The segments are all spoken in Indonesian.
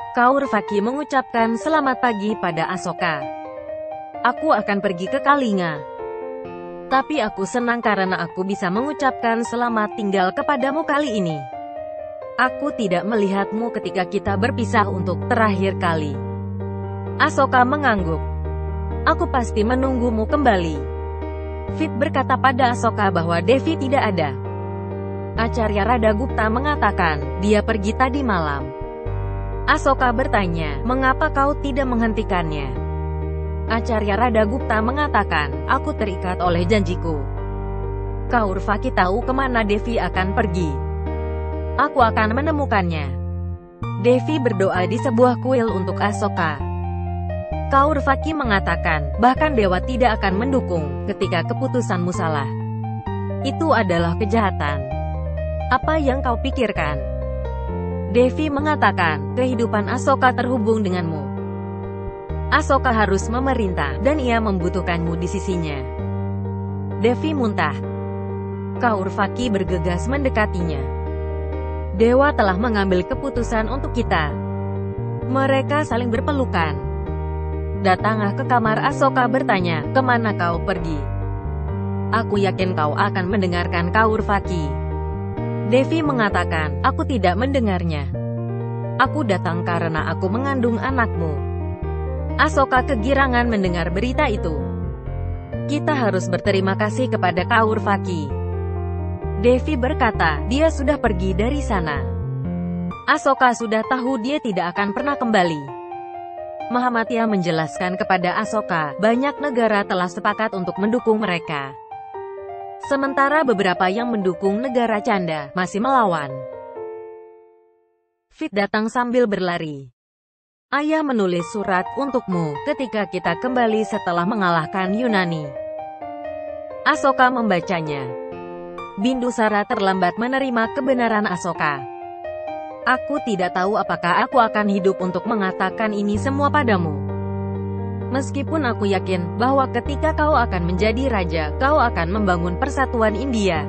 Kaurvaki mengucapkan selamat pagi pada Asoka. Aku akan pergi ke Kalinga. Tapi aku senang karena aku bisa mengucapkan selamat tinggal kepadamu kali ini. Aku tidak melihatmu ketika kita berpisah untuk terakhir kali. Asoka mengangguk. Aku pasti menunggumu kembali. Fit berkata pada Asoka bahwa Devi tidak ada. Acarya Radagupta mengatakan, dia pergi tadi malam. Asoka bertanya, mengapa kau tidak menghentikannya? Acarya Radagupta mengatakan, aku terikat oleh janjiku. Kaurvaki tahu kemana Devi akan pergi. Aku akan menemukannya. Devi berdoa di sebuah kuil untuk Asoka. Kaurvaki mengatakan, bahkan dewa tidak akan mendukung ketika keputusanmu salah. Itu adalah kejahatan. Apa yang kau pikirkan? Devi mengatakan, kehidupan Asoka terhubung denganmu. Asoka harus memerintah, dan ia membutuhkanmu di sisinya. Devi muntah. Kaurvaki bergegas mendekatinya. Dewa telah mengambil keputusan untuk kita. Mereka saling berpelukan. Datanglah ke kamar Asoka bertanya, kemana kau pergi? Aku yakin kau akan mendengarkan Kaurvaki. Devi mengatakan, aku tidak mendengarnya. Aku datang karena aku mengandung anakmu. Asoka kegirangan mendengar berita itu. Kita harus berterima kasih kepada Kaurvaki. Devi berkata, dia sudah pergi dari sana. Asoka sudah tahu dia tidak akan pernah kembali. Mahamatya menjelaskan kepada Asoka, banyak negara telah sepakat untuk mendukung mereka. Sementara beberapa yang mendukung negara Canda masih melawan. Fit datang sambil berlari. Ayah menulis surat untukmu ketika kita kembali setelah mengalahkan Yunani. Asoka membacanya. Bindusara terlambat menerima kebenaran Asoka. Aku tidak tahu apakah aku akan hidup untuk mengatakan ini semua padamu. Meskipun aku yakin bahwa ketika kau akan menjadi raja, kau akan membangun persatuan India.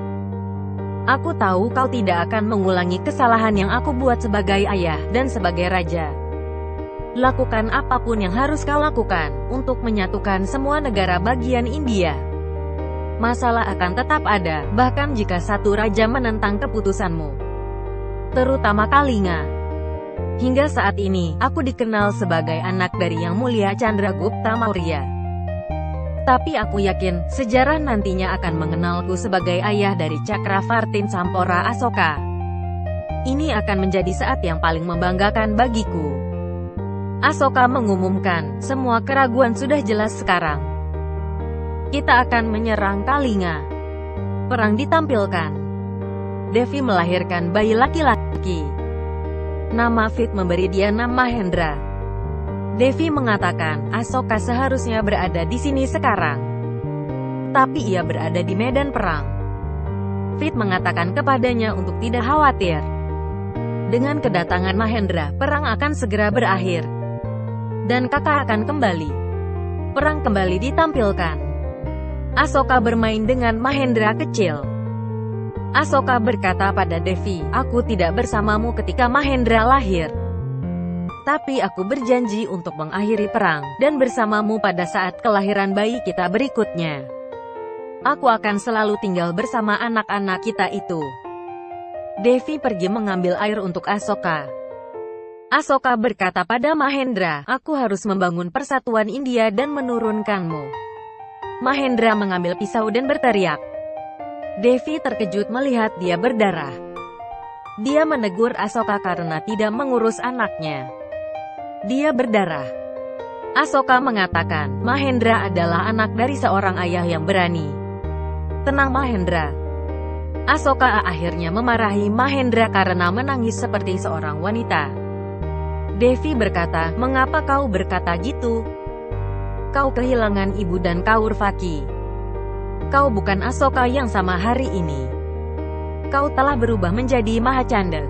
Aku tahu kau tidak akan mengulangi kesalahan yang aku buat sebagai ayah dan sebagai raja. Lakukan apapun yang harus kau lakukan untuk menyatukan semua negara bagian India. Masalah akan tetap ada, bahkan jika satu raja menentang keputusanmu. Terutama Kalinga. Hingga saat ini, aku dikenal sebagai anak dari Yang Mulia Chandragupta Maurya. Tapi aku yakin, sejarah nantinya akan mengenalku sebagai ayah dari Chakravartin Sampora Asoka. Ini akan menjadi saat yang paling membanggakan bagiku. Asoka mengumumkan, semua keraguan sudah jelas sekarang. Kita akan menyerang Kalinga. Perang ditampilkan. Devi melahirkan bayi laki-laki. Nama Fit memberi dia nama Hendra. Devi mengatakan, Asoka seharusnya berada di sini sekarang. Tapi ia berada di medan perang. Fit mengatakan kepadanya untuk tidak khawatir. Dengan kedatangan Mahendra, perang akan segera berakhir. Dan kakak akan kembali. Perang kembali ditampilkan. Asoka bermain dengan Mahendra kecil. Asoka berkata pada Devi, aku tidak bersamamu ketika Mahendra lahir. Tapi aku berjanji untuk mengakhiri perang, dan bersamamu pada saat kelahiran bayi kita berikutnya. Aku akan selalu tinggal bersama anak-anak kita itu. Devi pergi mengambil air untuk Asoka. Asoka berkata pada Mahendra, aku harus membangun persatuan India dan menurunkanmu. Mahendra mengambil pisau dan berteriak. Devi terkejut melihat dia berdarah. Dia menegur Asoka karena tidak mengurus anaknya. Dia berdarah. Asoka mengatakan, Mahendra adalah anak dari seorang ayah yang berani. Tenang Mahendra. Asoka akhirnya memarahi Mahendra karena menangis seperti seorang wanita. Devi berkata, mengapa kau berkata gitu? Kau kehilangan ibu dan Kaurvaki. Kau bukan Asoka yang sama hari ini. Kau telah berubah menjadi Mahacanda.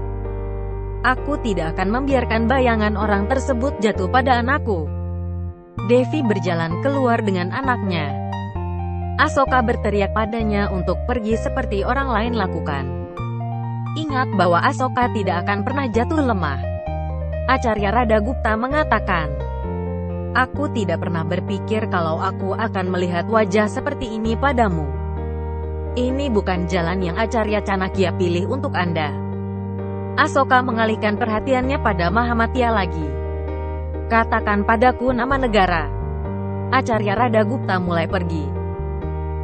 Aku tidak akan membiarkan bayangan orang tersebut jatuh pada anakku. Devi berjalan keluar dengan anaknya. Asoka berteriak padanya untuk pergi seperti orang lain lakukan. Ingat bahwa Asoka tidak akan pernah jatuh lemah. Acarya Radagupta mengatakan, "Aku tidak pernah berpikir kalau aku akan melihat wajah seperti ini padamu. Ini bukan jalan yang Acarya Chanakya pilih untuk Anda." Asoka mengalihkan perhatiannya pada Mahamadya lagi. "Katakan padaku nama negara." Acarya Radagupta mulai pergi.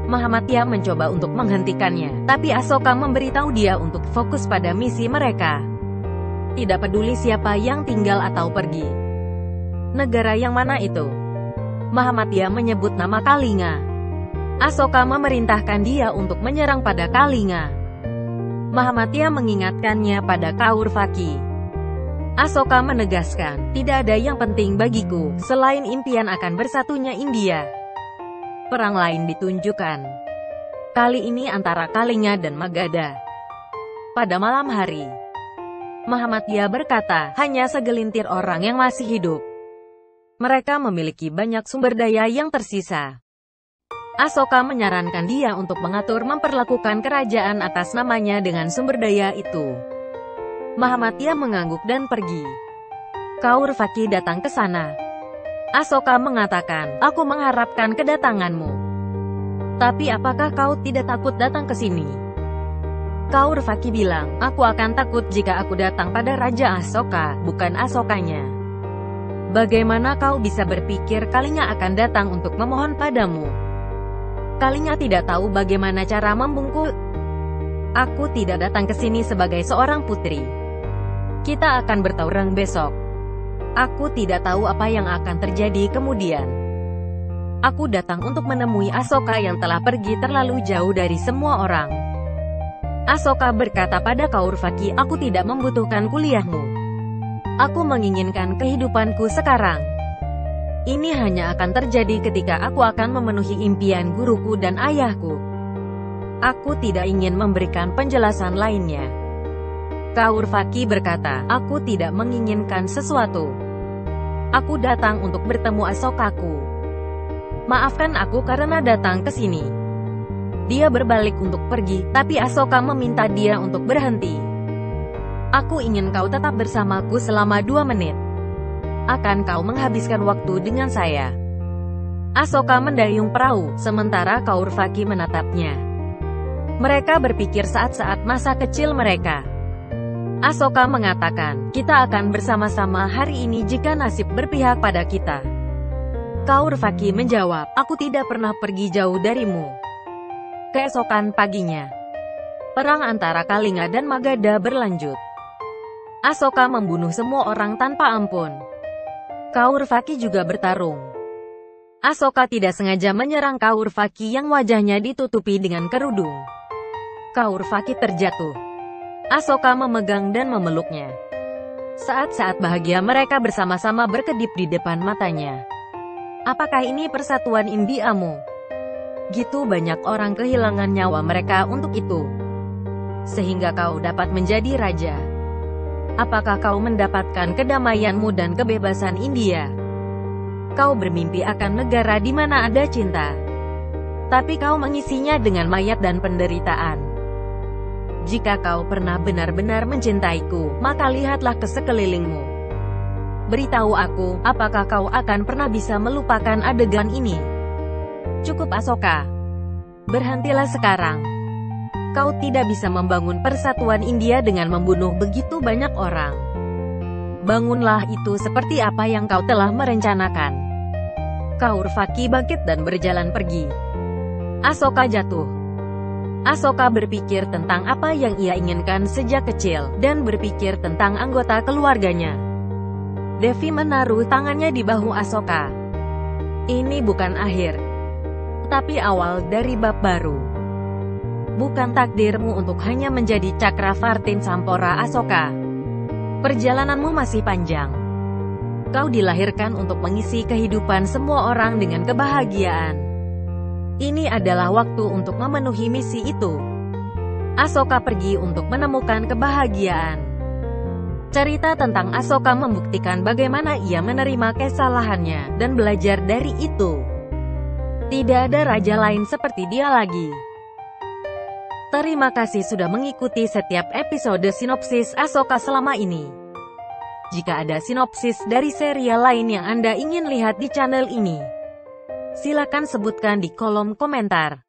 Mahamadya mencoba untuk menghentikannya, tapi Asoka memberitahu dia untuk fokus pada misi mereka. Tidak peduli siapa yang tinggal atau pergi. "Negara yang mana itu?" Mahamadya menyebut nama Kalinga. Asoka memerintahkan dia untuk menyerang pada Kalinga. Mahamadya mengingatkannya pada Kaurvaki. Asoka menegaskan, "Tidak ada yang penting bagiku, selain impian akan bersatunya India." Perang lain ditunjukkan. Kali ini antara Kalinga dan Magadha. Pada malam hari, Mahamadya berkata, hanya segelintir orang yang masih hidup. Mereka memiliki banyak sumber daya yang tersisa. Asoka menyarankan dia untuk mengatur memperlakukan kerajaan atas namanya dengan sumber daya itu. Mahamadya mengangguk dan pergi. Kaurvaki datang ke sana. Asoka mengatakan, "Aku mengharapkan kedatanganmu. Tapi apakah kau tidak takut datang ke sini?" Kaurvaki bilang, "Aku akan takut jika aku datang pada Raja Asoka, bukan Asokanya. Bagaimana kau bisa berpikir Kalinga akan datang untuk memohon padamu? Kalinga tidak tahu bagaimana cara membungkuk. Aku tidak datang ke sini sebagai seorang putri. Kita akan bertarung besok. Aku tidak tahu apa yang akan terjadi kemudian. Aku datang untuk menemui Asoka yang telah pergi terlalu jauh dari semua orang." Asoka berkata pada Kaurvaki, "Aku tidak membutuhkan kuliahmu. Aku menginginkan kehidupanku sekarang. Ini hanya akan terjadi ketika aku akan memenuhi impian guruku dan ayahku. Aku tidak ingin memberikan penjelasan lainnya." Kaurvaki berkata, "Aku tidak menginginkan sesuatu. Aku datang untuk bertemu Asokaku. Maafkan aku karena datang ke sini." Dia berbalik untuk pergi, tapi Asoka meminta dia untuk berhenti. "Aku ingin kau tetap bersamaku selama 2 menit. Akan kau menghabiskan waktu dengan saya?" Asoka mendayung perahu, sementara Kaurvaki menatapnya. Mereka berpikir saat-saat masa kecil mereka. Asoka mengatakan, "Kita akan bersama-sama hari ini jika nasib berpihak pada kita." Kaurvaki menjawab, "Aku tidak pernah pergi jauh darimu." Keesokan paginya, perang antara Kalinga dan Magadha berlanjut. Asoka membunuh semua orang tanpa ampun. Kaurvaki juga bertarung. Asoka tidak sengaja menyerang Kaurvaki yang wajahnya ditutupi dengan kerudung. Kaurvaki terjatuh. Asoka memegang dan memeluknya. Saat-saat bahagia mereka bersama-sama berkedip di depan matanya. "Apakah ini persatuan Indiamu? Gitu banyak orang kehilangan nyawa mereka untuk itu. Sehingga kau dapat menjadi raja. Apakah kau mendapatkan kedamaianmu dan kebebasan India? Kau bermimpi akan negara di mana ada cinta. Tapi kau mengisinya dengan mayat dan penderitaan. Jika kau pernah benar-benar mencintaiku, maka lihatlah ke sekelilingmu. Beritahu aku, apakah kau akan pernah bisa melupakan adegan ini?" "Cukup Asoka. Berhentilah sekarang. Kau tidak bisa membangun persatuan India dengan membunuh begitu banyak orang. Bangunlah itu seperti apa yang kau telah merencanakan." Kaurvaki bangkit dan berjalan pergi. Asoka jatuh. Asoka berpikir tentang apa yang ia inginkan sejak kecil, dan berpikir tentang anggota keluarganya. Devi menaruh tangannya di bahu Asoka. "Ini bukan akhir, tapi awal dari bab baru. Bukan takdirmu untuk hanya menjadi Cakravartin Sampora Asoka. Perjalananmu masih panjang. Kau dilahirkan untuk mengisi kehidupan semua orang dengan kebahagiaan. Ini adalah waktu untuk memenuhi misi itu." Asoka pergi untuk menemukan kebahagiaan. Cerita tentang Asoka membuktikan bagaimana ia menerima kesalahannya, dan belajar dari itu. Tidak ada raja lain seperti dia lagi. Terima kasih sudah mengikuti setiap episode sinopsis Asoka selama ini. Jika ada sinopsis dari serial lain yang Anda ingin lihat di channel ini, silakan sebutkan di kolom komentar.